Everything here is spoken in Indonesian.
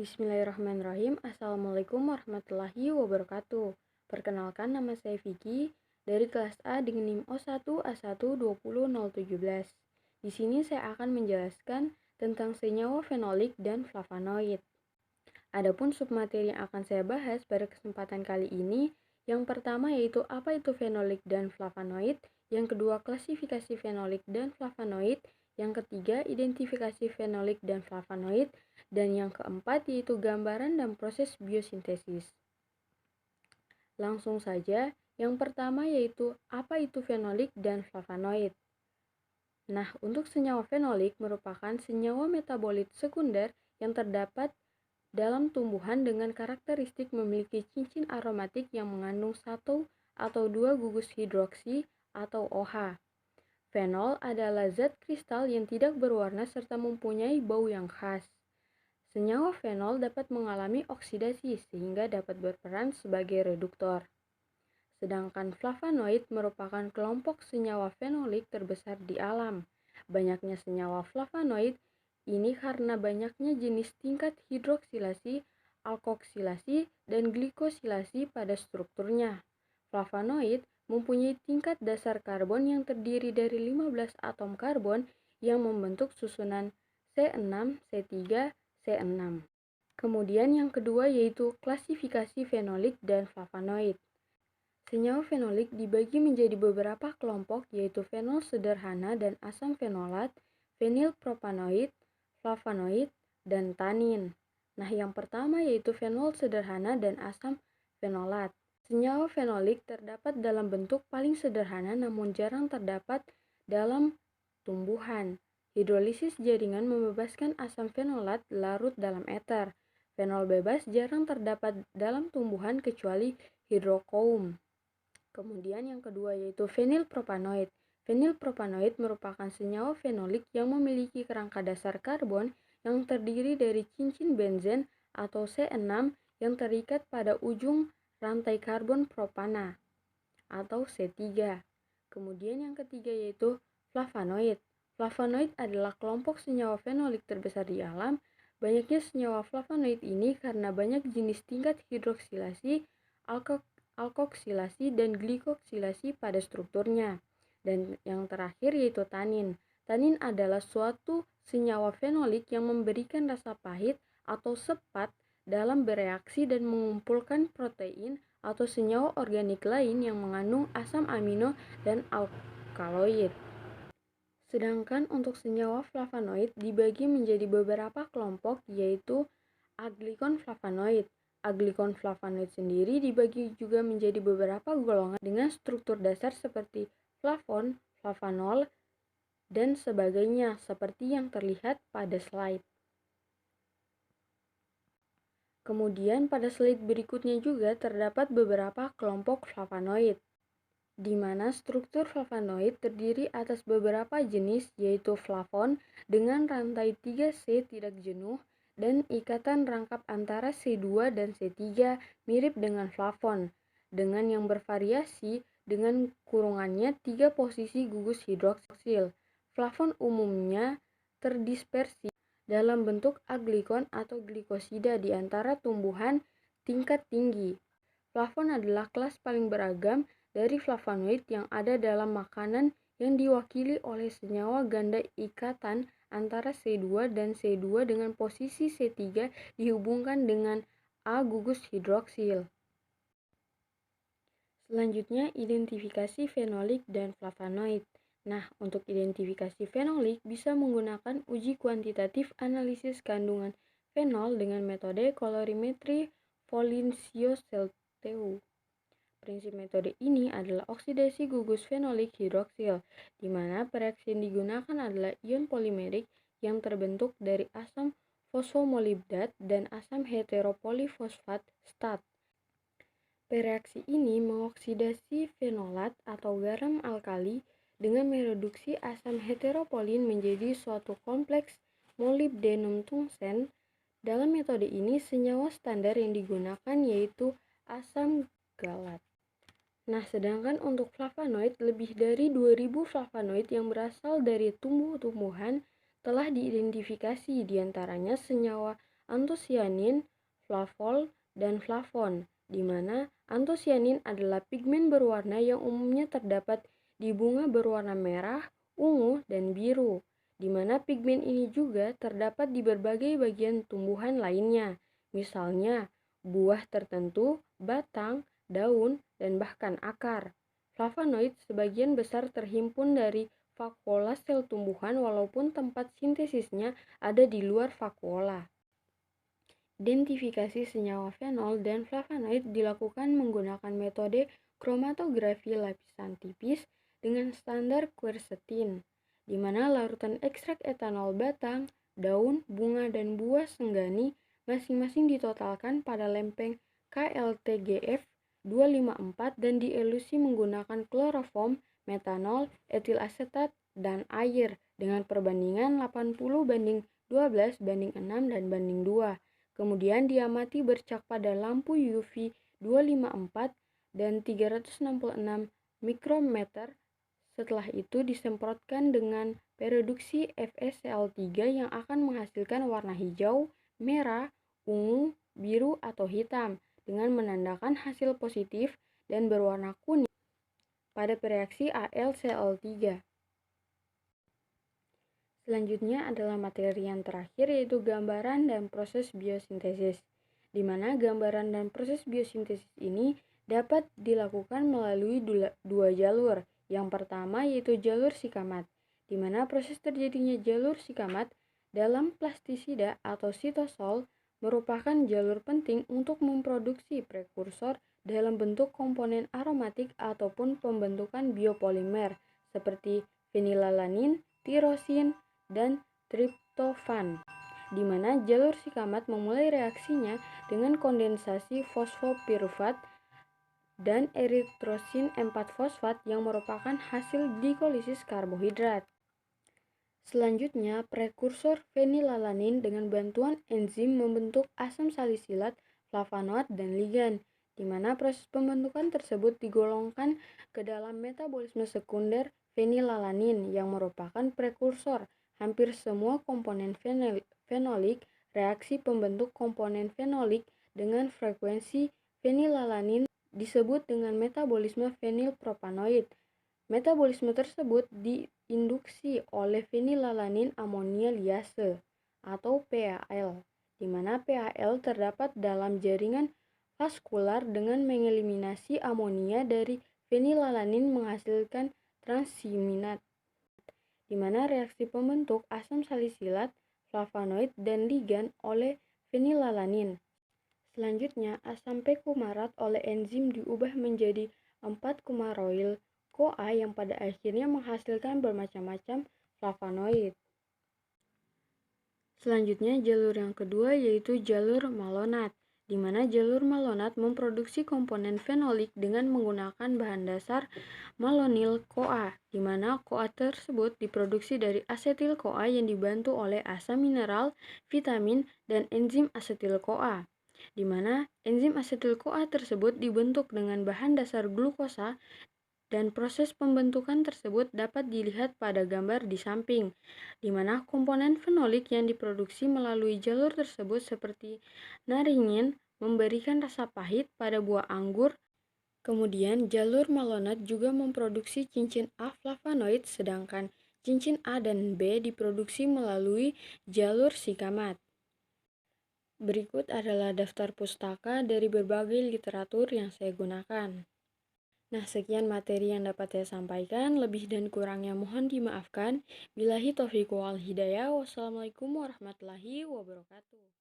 Bismillahirrahmanirrahim. Assalamualaikum warahmatullahi wabarakatuh. Perkenalkan, nama saya Vicky dari kelas A dengan NIM O1A1200017. Di sini saya akan menjelaskan tentang senyawa fenolik dan flavonoid. Adapun submateri yang akan saya bahas pada kesempatan kali ini, yang pertama yaitu apa itu fenolik dan flavonoid, yang kedua klasifikasi fenolik dan flavonoid, yang ketiga identifikasi fenolik dan flavonoid, dan yang keempat yaitu gambaran dan proses biosintesis. Langsung saja, yang pertama yaitu apa itu fenolik dan flavonoid. Nah, untuk senyawa fenolik merupakan senyawa metabolit sekunder yang terdapat dalam tumbuhan dengan karakteristik memiliki cincin aromatik yang mengandung satu atau dua gugus hidroksi atau OH. Fenol adalah zat kristal yang tidak berwarna serta mempunyai bau yang khas. Senyawa fenol dapat mengalami oksidasi sehingga dapat berperan sebagai reduktor. Sedangkan flavonoid merupakan kelompok senyawa fenolik terbesar di alam. Banyaknya senyawa flavonoid ini karena banyaknya jenis tingkat hidroksilasi, alkoksilasi, dan glikosilasi pada strukturnya. Flavonoid mempunyai tingkat dasar karbon yang terdiri dari 15 atom karbon yang membentuk susunan C6, C3, C6. Kemudian yang kedua yaitu klasifikasi fenolik dan flavonoid. Senyawa fenolik dibagi menjadi beberapa kelompok yaitu fenol sederhana dan asam fenolat, fenilpropanoid, flavonoid, dan tanin. Nah, yang pertama yaitu fenol sederhana dan asam fenolat. Senyawa fenolik terdapat dalam bentuk paling sederhana namun jarang terdapat dalam tumbuhan. Hidrolisis jaringan membebaskan asam fenolat larut dalam ether. Fenol bebas jarang terdapat dalam tumbuhan kecuali hidrokoum. Kemudian yang kedua yaitu fenilpropanoid. Fenilpropanoid merupakan senyawa fenolik yang memiliki kerangka dasar karbon yang terdiri dari cincin benzen atau C6 yang terikat pada ujung rantai karbon propana atau C3. Kemudian yang ketiga yaitu flavonoid. Flavonoid adalah kelompok senyawa fenolik terbesar di alam. Banyaknya senyawa flavonoid ini karena banyak jenis tingkat hidroksilasi, alkoksilasi, dan glikoksilasi pada strukturnya. Dan yang terakhir yaitu tanin. Tanin adalah suatu senyawa fenolik yang memberikan rasa pahit atau sepat dalam bereaksi dan mengumpulkan protein atau senyawa organik lain yang mengandung asam amino dan alkaloid. Sedangkan untuk senyawa flavonoid dibagi menjadi beberapa kelompok yaitu aglikon flavonoid. Aglikon flavonoid sendiri dibagi juga menjadi beberapa golongan dengan struktur dasar seperti flavon, flavanol, dan sebagainya seperti yang terlihat pada slide. Kemudian pada slide berikutnya juga terdapat beberapa kelompok flavonoid, di mana struktur flavonoid terdiri atas beberapa jenis yaitu flavon dengan rantai 3C tidak jenuh dan ikatan rangkap antara C2 dan C3 mirip dengan flavon, dengan yang bervariasi dengan kurungannya 3 posisi gugus hidroksil. Flavon umumnya terdispersi dalam bentuk aglikon atau glikosida di antara tumbuhan tingkat tinggi. Flavon adalah kelas paling beragam dari flavonoid yang ada dalam makanan yang diwakili oleh senyawa ganda ikatan antara C2 dan C2 dengan posisi C3 dihubungkan dengan A gugus hidroksil. Selanjutnya, identifikasi fenolik dan flavonoid. Nah, untuk identifikasi fenolik bisa menggunakan uji kuantitatif analisis kandungan fenol dengan metode kolorimetri Follin-Ciols-Celteu. Prinsip metode ini adalah oksidasi gugus fenolik hidroksil, di mana reaksi yang digunakan adalah ion polimerik yang terbentuk dari asam fosfomolibdat dan asam heteropolifosfat stat. Reaksi ini mengoksidasi fenolat atau garam alkali dengan mereduksi asam heteropolin menjadi suatu kompleks molybdenum tungsten. Dalam metode ini, senyawa standar yang digunakan yaitu asam galat. Nah, sedangkan untuk flavonoid, lebih dari 2000 flavonoid yang berasal dari tumbuh-tumbuhan telah diidentifikasi, diantaranya senyawa antosianin, flavol, dan flavon, di mana antosianin adalah pigmen berwarna yang umumnya terdapat di bunga berwarna merah, ungu, dan biru, di mana pigmen ini juga terdapat di berbagai bagian tumbuhan lainnya, misalnya buah tertentu, batang, daun, dan bahkan akar. Flavonoid sebagian besar terhimpun dari vakuola sel tumbuhan walaupun tempat sintesisnya ada di luar vakuola. Identifikasi senyawa fenol dan flavonoid dilakukan menggunakan metode kromatografi lapisan tipis dengan standar quercetin, di mana larutan ekstrak etanol batang, daun, bunga, dan buah senggani masing-masing ditotalkan pada lempeng KLTGF 254 dan dielusi menggunakan kloroform, metanol, etil asetat, dan air dengan perbandingan 80:12:6 dan banding 2. Kemudian diamati bercak pada lampu UV 254 dan 366 mikrometer. Setelah itu disemprotkan dengan pereduksi FeCl3 yang akan menghasilkan warna hijau, merah, ungu, biru, atau hitam dengan menandakan hasil positif dan berwarna kuning pada reaksi AlCl3. Selanjutnya adalah materi yang terakhir yaitu gambaran dan proses biosintesis, di mana gambaran dan proses biosintesis ini dapat dilakukan melalui dua jalur. Yang pertama yaitu jalur sikamat, di mana proses terjadinya jalur sikamat dalam plastisida atau sitosol merupakan jalur penting untuk memproduksi prekursor dalam bentuk komponen aromatik ataupun pembentukan biopolimer seperti fenilalanin, tirosin, dan triptofan, di mana jalur sikamat memulai reaksinya dengan kondensasi fosfopirufat dan eritrosin 4-fosfat yang merupakan hasil glikolisis karbohidrat. Selanjutnya, prekursor fenilalanin dengan bantuan enzim membentuk asam salisilat, flavonoid, dan ligan, di mana proses pembentukan tersebut digolongkan ke dalam metabolisme sekunder fenilalanin yang merupakan prekursor. Hampir semua komponen fenolik reaksi pembentuk komponen fenolik dengan frekuensi fenilalanin disebut dengan metabolisme fenilpropanoid. Metabolisme tersebut diinduksi oleh fenilalanin amonia liase atau PAL, di mana PAL terdapat dalam jaringan vaskular dengan mengeliminasi amonia dari fenilalanin menghasilkan transaminat, di mana reaksi pembentuk asam salisilat, flavonoid, dan ligan oleh fenilalanin. Selanjutnya, asam pekumarat oleh enzim diubah menjadi 4-kumaroyl-CoA yang pada akhirnya menghasilkan bermacam-macam flavonoid. Selanjutnya, jalur yang kedua yaitu jalur malonat, di mana jalur malonat memproduksi komponen fenolik dengan menggunakan bahan dasar malonyl-CoA, di mana CoA tersebut diproduksi dari asetil-CoA yang dibantu oleh asam mineral, vitamin, dan enzim asetil-CoA, di mana enzim asetil-CoA tersebut dibentuk dengan bahan dasar glukosa dan proses pembentukan tersebut dapat dilihat pada gambar di samping, di mana komponen fenolik yang diproduksi melalui jalur tersebut seperti naringin memberikan rasa pahit pada buah anggur. Kemudian jalur malonat juga memproduksi cincin A flavonoid, sedangkan cincin A dan B diproduksi melalui jalur sikamat. Berikut adalah daftar pustaka dari berbagai literatur yang saya gunakan. Nah, sekian materi yang dapat saya sampaikan. Lebih dan kurangnya mohon dimaafkan. Billahi taufiq wal hidayah. Wassalamualaikum warahmatullahi wabarakatuh.